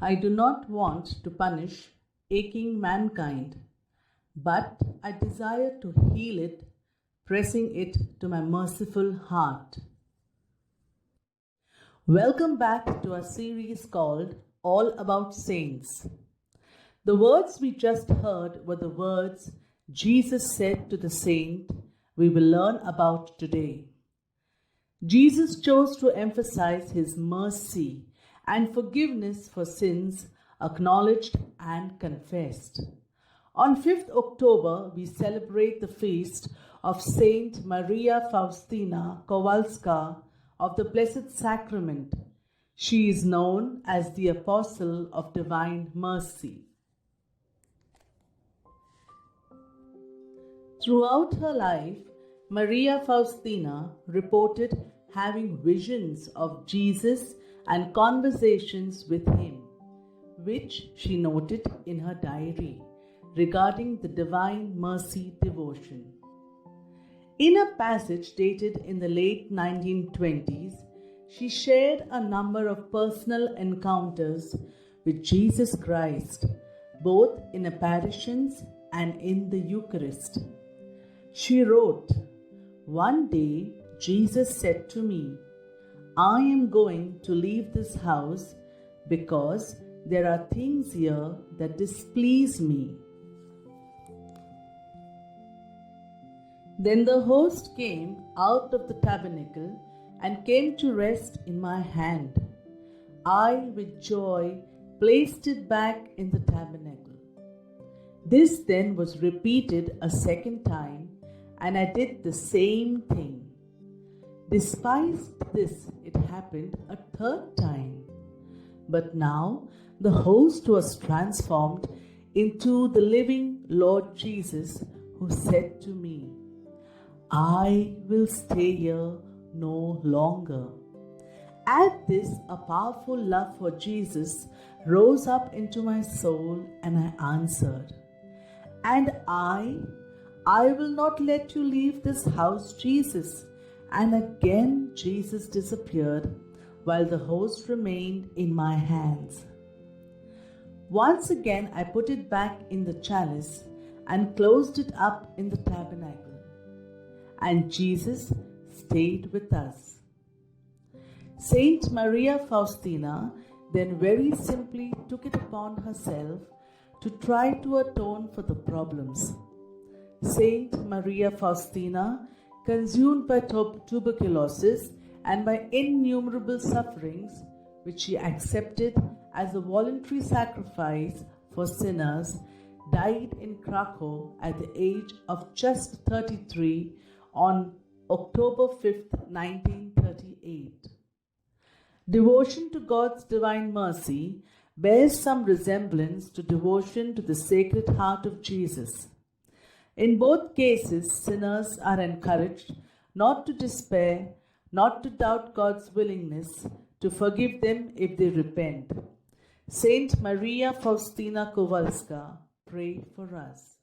I do not want to punish aching mankind, but I desire to heal it, pressing it to my merciful heart. Welcome back to our series called All About Saints. The words we just heard were the words Jesus said to the saint we will learn about today. Jesus chose to emphasize his mercy and forgiveness for sins acknowledged and confessed. On 5th October, we celebrate the feast of Saint Maria Faustina Kowalska of the Blessed Sacrament. She is known as the Apostle of Divine Mercy. Throughout her life, Maria Faustina reported having visions of Jesus and conversations with him, which she noted in her diary regarding the Divine Mercy devotion. In a passage dated in the late 1920s, she shared a number of personal encounters with Jesus Christ, both in apparitions and in the Eucharist. She wrote, "One day Jesus said to me, I am going to leave this house because there are things here that displease me." Then the host came out of the tabernacle and came to rest in my hand. I, with joy, placed it back in the tabernacle. This then was repeated a second time, and I did the same thing. Despite this, it happened a third time. But now the host was transformed into the living Lord Jesus, who said to me, "I will stay here no longer." At this, a powerful love for Jesus rose up into my soul, and I answered, "And I will not let you leave this house, Jesus." And again Jesus disappeared while the host remained in my hands. Once again I put it back in the chalice and closed it up in the tabernacle. And Jesus stayed with us. Saint Maria Faustina then very simply took it upon herself to try to atone for the problems. Saint Maria Faustina, consumed by tuberculosis and by innumerable sufferings, which she accepted as a voluntary sacrifice for sinners, died in Krakow at the age of just 33 on October 5th, 1938. Devotion to God's divine mercy bears some resemblance to devotion to the Sacred Heart of Jesus. In both cases, sinners are encouraged not to despair, not to doubt God's willingness to forgive them if they repent. Saint Maria Faustina Kowalska, pray for us.